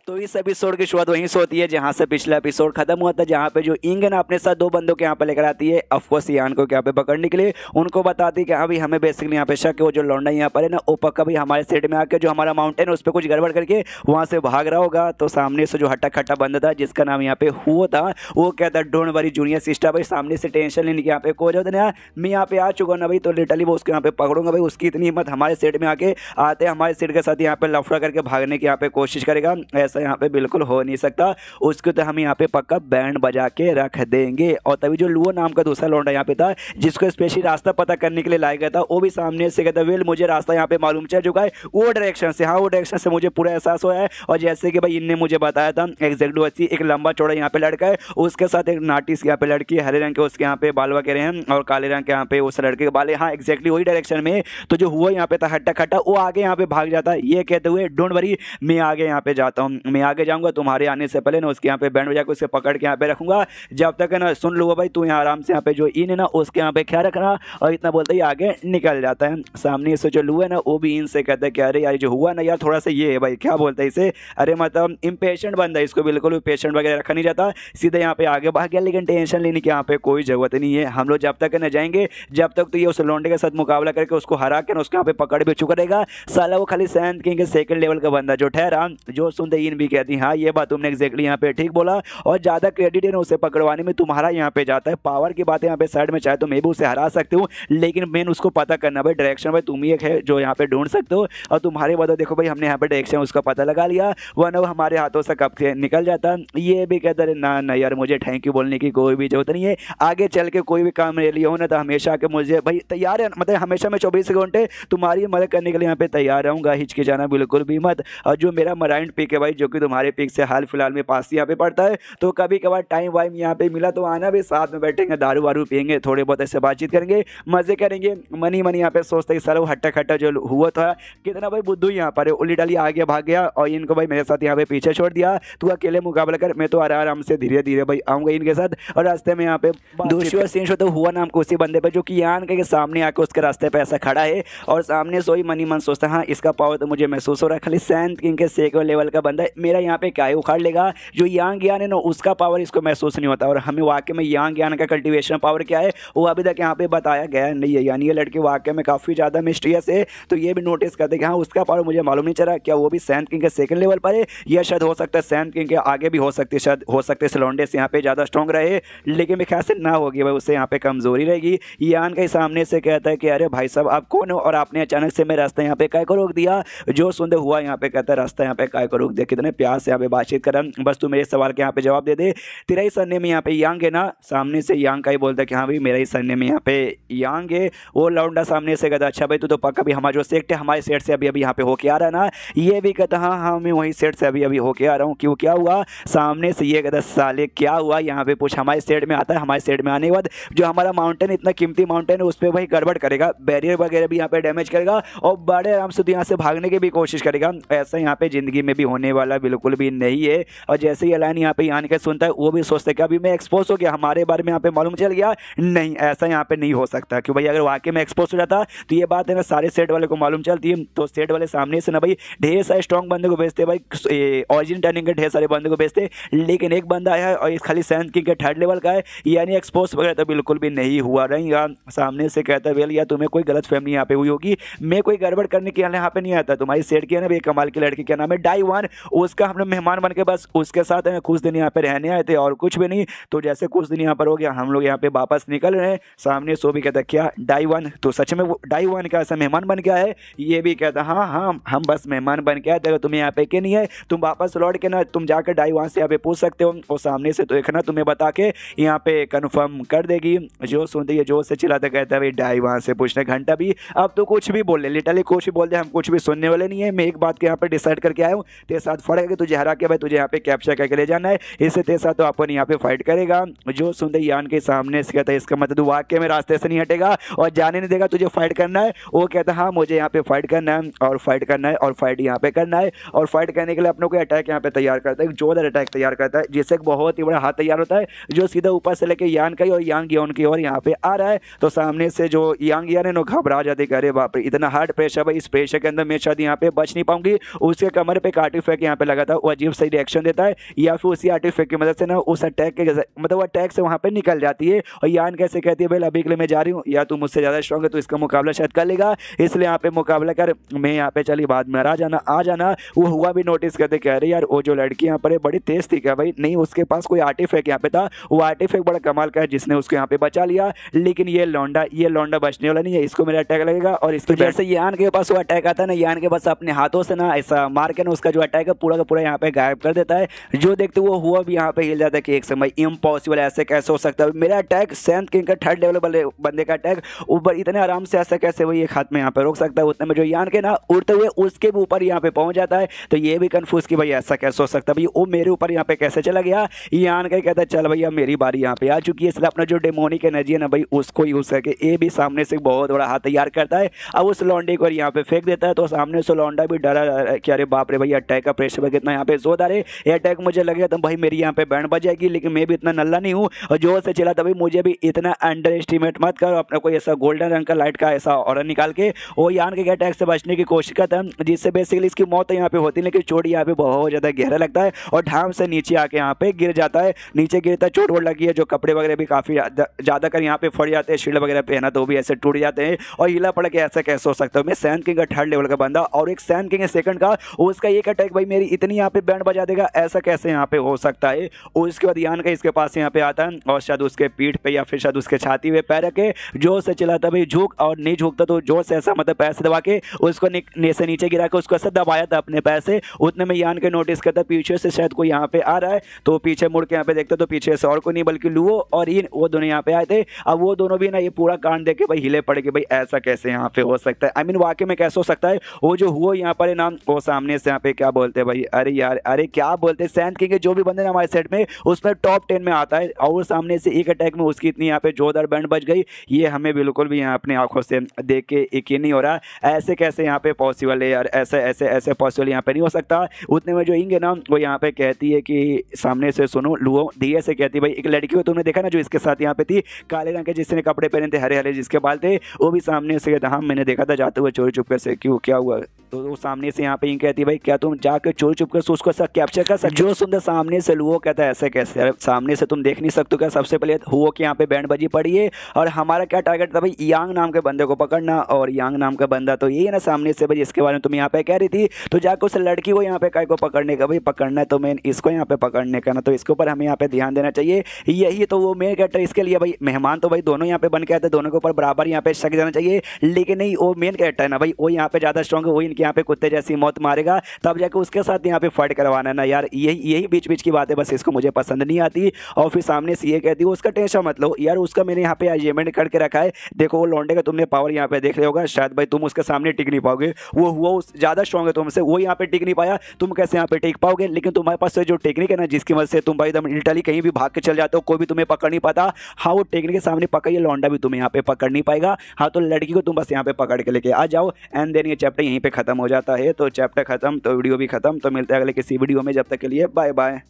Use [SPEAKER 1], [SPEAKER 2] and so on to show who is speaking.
[SPEAKER 1] तो इस एपिसोड की शुरुआत वहीं से होती है जहां से पिछला एपिसोड खत्म हुआ था, जहां पे जो इंग है ना अपने साथ दो बंदों के यहाँ पे लेकर आती है ऑफकोर्स यान को यहाँ पे पकड़ने के लिए। उनको बताती है कि हाँ भाई हमें बेसिकली यहाँ पे शक है वो जो लौंडा यहाँ पर है ना वो पक्का भी हमारे सेट में आके जो हमारा माउंटेन है उस पर कुछ गड़बड़ करके वहाँ से भाग रहा होगा। तो सामने से जो हट्टा खट्टा बंदा था जिसका नाम यहाँ पे हुआ था वो कहता है डोंट वरी जूनियर सिस्टर भाई, सामने से टेंशन लेने की यहाँ पे कोई जरूरत नहीं है, मैं यहाँ पे आ चुका ना भाई। तो लिटरली वो उसको यहाँ पे पकड़ूंगा भाई, उसकी इतनी हिम्मत हमारे सेट में आके आते हमारे सेट के साथ यहाँ पे लफड़ा करके भागने की यहाँ पे कोशिश करेगा, ऐसा यहाँ पे बिल्कुल हो नहीं सकता। उसको तो हम यहाँ पे पक्का बैंड बजा के रख देंगे। और तभी जो लुओ नाम का दूसरा लौंडा यहाँ पे था जिसको स्पेशली रास्ता पता करने के लिए लाया गया था वो भी सामने से कहता वेल मुझे रास्ता यहाँ पे मालूम चल चुका है वो डायरेक्शन से, हाँ वो डायरेक्शन से मुझे पूरा एहसास हुआ है। और जैसे कि भाई इनने मुझे बताया था एग्जैक्टली वैसी एक लंबा चौड़ा यहाँ पे लड़का है, उसके साथ एक नाटिस यहाँ पे लड़की है, हरे रंग के उसके यहाँ पे बाल वगैरह हैं और काले रंग के यहाँ पे उस लड़के के बाल है, हाँ एग्जैक्टली वही डायरेक्शन में। तो जो हुआ यहाँ पे था हट्टा खट्टा वो आगे यहाँ पे भाग जाता है, ये कहते हुए डोंट वरी मैं आगे यहाँ पे जाता हूँ, मैं आगे जाऊँगा तुम्हारे आने से पहले ना उसके यहाँ पे बैंड बजा के उसे पकड़ के यहाँ पे रखूंगा, जब तक है ना सुन लो भाई तू यहाँ आराम से यहाँ पे जो इन है ना उसके यहाँ पे ख्याल रखना। और इतना बोलते ही आगे निकल जाता है। सामने से जो लू है ना वो भी इन से कहता है कि अरे यार जो हुआ ना यार थोड़ा सा ये है भाई क्या बोलते हैं इसे, अरे मतलब इम्पेशेंट बंदा है, इसको बिल्कुल भी पेशेंट वगैरह रखा नहीं जाता, सीधे यहाँ पे आगे भाग गया। लेकिन टेंशन लेने की यहाँ पे कोई जरूरत नहीं है, हम लोग जब तक न जाएंगे जब तक तो ये उस लौंडे के साथ मुकाबला करके उसको हरा के उसके यहाँ पे पकड़ भी चुका रहेगा। साला वो खाली सैंड किंग के सेकंड लेवल का बंदा जो ठहरा, जो सुनते इन भी कहती हाँ ये बात तुमने एग्जैक्टली यहाँ पे ठीक बोला और ज़्यादा क्रेडिट है ना उसे पकड़वाने में तुम्हारा यहाँ पे जाता है। पावर की बात यहाँ पे साइड में चाहे तो मैं भी उसे हरा सकती हूँ, लेकिन मेन उसको पता करना भाई डायरेक्शन भाई तुम ही एक है जो यहाँ पे ढूंढ सकते हो। और तुम्हारे बाद देखो भाई हमने यहाँ पे डायरेक्शन उसका पता लगा लिया, वरना वो हमारे हाथों से कब से निकल जाता। ये भी कहता है ना ना यार मुझे थैंक यू बोलने की कोई भी जरूरत नहीं है, आगे चल के कोई भी काम मेरे लिए हो ना तो हमेशा के मुझे भाई तैयार है, मतलब हमेशा मैं 24 घंटे तुम्हारी मदद करने के लिए यहाँ पे तैयार रहूँगा, हिचके जाना बिल्कुल भी मत। और जो मेरा मराइंड पिक है भाई जो कि तुम्हारे पिक से हाल फिलहाल में पास यहाँ पे पड़ता है, तो कभी कभार टाइम वाइम यहाँ पे मिला तो आना भी, साथ में बैठेंगे दारू वारू पियेंगे थोड़े बहुत ऐसे बातचीत करेंगे मजे करेंगे। मनी मनी यहाँ पे सोचते सर वो हट्टा खट्टा जो हुआ था कितना भाई बुद्धू यहाँ पर उल्ली डाली आगे भाग गया और इनको भाई मेरे साथ यहाँ पे पीछे छोड़ दिया, तू अकेले मुकाबला कर, मैं तो आराम से धीरे धीरे भाई आऊँगा इनके साथ। और रास्ते में यहाँ पे दूसरी सीन शो तो हुआ नाम को उसी बंदे पे जो कि यान के सामने आके उसके रास्ते पे ऐसा खड़ा है और सामने सोई मनी मन सोचता हाँ इसका पावर तो मुझे महसूस हो रहा है, खाली सैंड किंग के सेकंड लेवल का बंदा है, मेरा यहाँ पे क्या है उखाड़ लेगा। जो यांग यान है ना उसका पावर इसको महसूस नहीं होता और हमें वाकई में यांग यान का कल्टीवेशन पावर क्या है वो अभी तक यहाँ पे बताया गया नहीं है, यानी ये लड़के वाकई में काफ़ी ज़्यादा मिस्टीरियस है। तो ये भी नोटिस करते कि हाँ उसका पावर मुझे मालूम नहीं चला, क्या वो भी सैंड किंग के सेकंड लेवल पर है या शायद हो सकता है सैंड किंग के आगे भी हो सकती है, शायद हो सकते हैं लौंडे से यहाँ पे ज़्यादा स्ट्रॉन्ग रहे, लेकिन मेरे ख्याल से ना होगी भाई उससे यहाँ पे कमजोरी रहेगी। यान के सामने से कहता है कि अरे भाई साहब आप कौन हो और आपने अचानक से मेरा रास्ता यहाँ पे काय को रोक दिया। जो सुनते हुआ यहाँ पे कहता है रास्ता यहाँ पे काय को रोक दिया, कितने प्यार से यहाँ पे बातचीत कर, बस तू मेरे सवाल के यहाँ पे जवाब दे दे, तेरा ही सरनेम में यहाँ पे यांग है ना। सामने से यांग का ही बोलता है कि हाँ भाई मेरा ही सरनेम में यहाँ पे यांग है। वो लौंडा सामने से कहता अच्छा भाई तू तो पक्का भी हमारा जो सेट है हमारे सेट से अभी अभी यहाँ पे होके आ रहा है ना। ये भी कहता हाँ हाँ मैं वही सेट से अभी अभी होके आ रहा हूँ, क्यों क्या हुआ। सामने से ये कहता साले क्या हुआ यहाँ पे पूछ, हमारे सेट में आता है, हमारे सेट में आने के बाद जो हमारा माउंटेन इतना कीमती माउंटेन है उस पर भाई गड़बड़ करेगा, बैरियर वगैरह भी यहाँ पे डैमेज करेगा और बड़े आराम से तो यहाँ से भागने की भी कोशिश करेगा। ऐसा यहाँ पे जिंदगी में भी होने वाला बिल्कुल भी नहीं है। और जैसे ही लाइन यहाँ पे आने के सुनता है वो भी सोचता है कि अभी मैं एक्सपोज हो गया, हमारे बारे में यहाँ पे मालूम चल गया, नहीं ऐसा यहाँ पे नहीं हो सकता, क्यों भाई अगर वाकई में एक्सपोज हो जाता तो ये बात है ना सारे सेट वाले को मालूम चलती है। तो सेट वाले सामने से ना भाई ढेर सारे स्ट्रॉन्ग बंदे को भेजते भाई, ऑरिजिन टर्निंग के ढेर सारे बंदे को भेजते, लेकिन एक बंदा आया है और इस खाली सैंड किंग के थर्ड लेवल का है, यानी एक्सपोज वगैरह तो बिल्कुल भी नहीं हुआ रहेगा। सामने से कहता है वेल या तुम्हें कोई गलत फहमी यहाँ पे हुई होगी, मैं कोई गड़बड़ करने के यहाँ पे नहीं आता, तुम्हारी सेट की है ना भाई कमाल की लड़की क्या नाम है डाइवान, उसका हमने मेहमान बन के बस उसके साथ है कुछ दिन यहाँ पे रहने आए थे और कुछ भी नहीं। तो जैसे कुछ दिन यहाँ पर हो गया हम लोग यहाँ पे वापस निकल रहे हैं। सामने सो भी कहता क्या डाइवान, तो सच में वो डाइवान का ऐसा मेहमान बन गया है। ये भी कहता हाँ हाँ हम बस मेहमान बन के आए थे, तुम्हें यहाँ पे के नहीं है, तुम वापस लौट के ना तुम जाकर डाइवान से यहाँ पे पूछ सकते हो, और सामने से तो देखना तुम्हें बता के यहाँ पे कन्फर्म कर देगी। जो सुनते है जोर से चिल्लाता कहता है भाई डाइवान से पूछने घंटा भी, अब तो कुछ भी बोल ले लिटरली कुछ भी बोल दे, हम कुछ भी सुनने वाले नहीं है। मैं एक बात के यहाँ पे डिसाइड करके आया हूँ, तेरे साथ फर्क है तुझे हरा के भाई तुझे यहाँ पे कैप्चर करके ले जाना है, इससे तेरे साथ तो अपन यहाँ पे फाइट करेगा। जो सुनते यान के सामने से कहता है इसका मतलब तू वाकई में रास्ते से नहीं हटेगा और जाने नहीं देगा, तुझे फाइट करना है। वो कहता है हाँ मुझे यहाँ पे फाइट करना है और फाइट करना है और फाइट यहाँ पे करना है, और फाइट करने के लिए अपनों को अटैक यहाँ पे तैयार करता है, जोरदार अटैक तैयार करता है, जिससे एक बहुत ही बड़ा हाथ तैयार होता है जो सीधा ऊपर से लेके यान का और यांग यान की ओर यहाँ पे आ रहा है। तो सामने से जो यांग यान है ना घबरा जाते, अरे बाप रे इतना हार्ड प्रेशर भाई, इस प्रेशर के अंदर मैं शायद यहाँ पे बच नहीं पाऊंगी। उसके कमर पे काटी फेंक यहाँ यहाँ पे लगा था वो अजीब सही रिएक्शन देता है या फिर उसी आर्टिफैक्ट की मदद से ना उस अटैक के मतलब वो अटैक से वहाँ पे निकल जाती है। और यान कैसे कहती है भाई अभी के लिए मैं जा रही हूँ, या तू मुझसे ज़्यादा स्ट्रॉन्ग है तो इसका मुकाबला शायद कर लेगा, इसलिए यहाँ पे मुकाबला कर, मैं यहाँ पे चली बाद में आ जाना। वो हुआ भी नोटिस करते कह रहे यार वो जो लड़की यहाँ पर है बड़ी तेज थी क्या भाई, नहीं उसके पास कोई आर्टिफैक्ट यहाँ पे था, वो आर्टिफैक्ट बड़ा कमाल का है जिसने उसको यहाँ पे बचा लिया, लेकिन ये लौंडा बचने वाला नहीं है, इसको मेरा अटैक लगेगा। और इसको जैसे यान के पास वो अटैक आता है ना, यान के पास अपने हाथों से ना ऐसा मार के ना उसका जो अटैक है पूरा का पूरा यहाँ पे गायब कर देता है। जो देखते वो हुआ भी यहाँ पे हिल जाता है कि एक समय इम्पॉसिबल, ऐसे कैसे हो सकता है, मेरा अटैक सैंड किंग का 3rd लेवल वाले बंदे का अटैक ऊपर इतने आराम से ऐसा कैसे वही एक हाथ में यहाँ पे रोक सकता है। उतने में जो यान के ना उड़ते हुए उसके भी ऊपर यहाँ पे पहुंच जाता है, तो ये भी कंफ्यूज कि भाई ऐसा कैसे हो सकता है, भाई वो मेरे ऊपर यहाँ पे कैसे चला गया। यान का कहता है चल भैया मेरी बारी यहाँ पे आ चुकी है, इसलिए अपना जो डेमोनिक एनर्जी है ना भाई उसको यूज करके ये भी सामने से बहुत बड़ा हाथ तैयार करता है। अब उस लौंडे को यहाँ पे फेंक देता है, तो सामने से लौंडा भी डरा कि अरे बाप रे भैया अटैक का प्रेशर कितना यहाँ पे जोरदार है, ये अटैक मुझे लगेगा तो भाई मेरी यहाँ पे बैंड बज जाएगी, लेकिन मैं भी इतना नल्ला नहीं हूँ और जोर से चला भाई मुझे भी इतना अंडर एस्टिमेट मत कर, अपने कोई ऐसा गोल्डन रंग का लाइट का ऐसा ऑरा निकाल के वो यान के अटैक से बचने की कोशिश करता है, जिससे बेसिकली इसकी मौत यहाँ पे होती है, लेकिन चोट यहाँ पे बहुत ज्यादा गहरा लगता है और ढाम से नीचे आके यहाँ पे गिर जाता है। नीचे गिरता है, चोट वोट लगी है, जो कपड़े वगैरह भी काफी ज्यादा कर यहाँ पे फट जाते हैं, शील्ड वगैरह पहना तो भी ऐसे टूट जाते हैं और हिला पड़ के ऐसा कैसे हो सकता है। मैं सैंड किंग का 3rd लेवल का बंदा और एक सैंड किंग 2nd का, उसका एक अटैक भाई मेरी इतनी यहाँ पे बैंड बजा देगा, ऐसा कैसे यहाँ पे हो सकता है। उसके बाद यान का इसके पास यहाँ पे आता है और शायद उसके पीठ पे या फिर शायद उसके छाती पे पैर रखे जोर से चिल्लाता भाई झुक, और नहीं झुकता तो जोर से ऐसा मतलब पैर से दबा के उसको से नीचे गिरा के उसको ऐसा दबाया था अपने पैर से। उतने में यान के नोटिस करता पीछे से शायद कोई यहाँ पे आ रहा है, तो पीछे मुड़ के यहाँ पे देखता तो पीछे से और कोई नहीं बल्कि लुओ और इन वो दोनों यहाँ पे आए थे। अब वो दोनों भी ना ये पूरा कांड देख के भाई हिले पड़ के भाई ऐसा कैसे यहाँ पे हो सकता है, आई मीन वाकई में कैसे हो सकता है। वो जो हुआ यहाँ पर नाम वो सामने से यहाँ पे क्या बोलते हैं भाई, अरे यार अरे क्या बोलते हैं, सैंड किंग के जो भी बंदे ना हमारे सेट में उसमें टॉप 10 में आता है और सामने से एक अटैक में उसकी इतनी यहाँ पे जोरदार बैंड बच गई, ये हमें बिल्कुल भी यहाँ अपनी आंखों से देख के यकीन नहीं हो रहा, ऐसे कैसे यहाँ पे पॉसिबल है यार, ऐसे ऐसे ऐसे पॉसिबल यहाँ पे नहीं हो सकता। उतने में जो इंग है ना वो यहाँ पे कहती है कि सामने से सुनो, लुओ धीरे से कहती है भाई एक लड़की को तुमने देखा ना जो इसके साथ यहाँ पे थी, काले रंग के जिसने कपड़े पहने थे, हरे हरे जिसके बाल थे, वो भी सामने से कहता हाँ मैंने देखा था जाते हुए चोरी चुपके से, क्यों क्या हुआ। तो वो सामने से यहाँ पे इंग कहती है भाई क्या तुम जाकर चोरी चुपके से उसको सब कैप्चर कर सकते, जो सुंदर सामने से लुओ कहता है ऐसे कैसे, अरे सामने से तुम देख नहीं सकते क्या, सबसे पहले हुओ की यहाँ पे बैंड बजी पड़ी है और हमारा क्या टारगेट था भाई यांग नाम के बंदे को पकड़ना, और यांग नाम का बंदा तो यही है ना सामने से भाई इसके बारे में तुम यहाँ पे कह रही थी, तो जाकर उस लड़की को यहाँ पे काय को पकड़ने का, भाई पकड़ना है तो मेन इसको यहाँ पे पकड़ने का ना, तो इसके ऊपर हमें यहाँ पे ध्यान देना चाहिए, यही तो वो मेन कैरेक्टर इसके लिए भाई मेहमान तो भाई दोनों यहाँ पे बन के आते हैं, दोनों के ऊपर बराबर यहाँ पे शक जाना चाहिए, लेकिन नहीं वो मेन कैरेक्टर है ना भाई वो यहाँ पे ज्यादा स्ट्रॉन्ग है, वो इनके यहाँ पे कुत्ते जैसी मौत मारेगा तब जाकर उसके साथ यहाँ पे फाइट करवाना है ना यार, यही बीच बीच की बात है, बस इसको मुझे पसंद नहीं आती। और फिर सामने से ये कहती है उसका टेंशन मत लो यार, उसका मैंने यहाँ पे अरेंजमेंट करके रखा है, देखो वो लौंडे का तुमने पावर यहाँ पे देख लिया होगा, शायद भाई तुम उसके सामने टिक नहीं पाओगे, वो हुआ ज्यादा स्ट्रॉन्ग है तुमसे, वो यहाँ पे टिक नहीं पाया, तुम कैसे यहाँ पे टिक पाओगे, लेकिन तुम्हारे पास जो टेक्निक है ना जिसकी वजह से तुम भाई एकदम इटली कहीं भी भाग के चल जाते हो, कोई भी तुम्हें पकड़ नहीं पाता, हाँ वो टेक्निक के सामने पकड़िए लौंडा भी तुम्हें यहाँ पे पकड़ नहीं पाएगा, हाँ तो लड़की को तुम बस यहाँ पे पकड़ के लेके आ जाओ एंड देन ये चैप्टर यहीं पे खत्म हो जाता है। तो चैप्टर खत्म तो वीडियो भी खत्म, तो मिलते हैं अगले किसी वीडियो में, जब तक के लिए बाय बाय।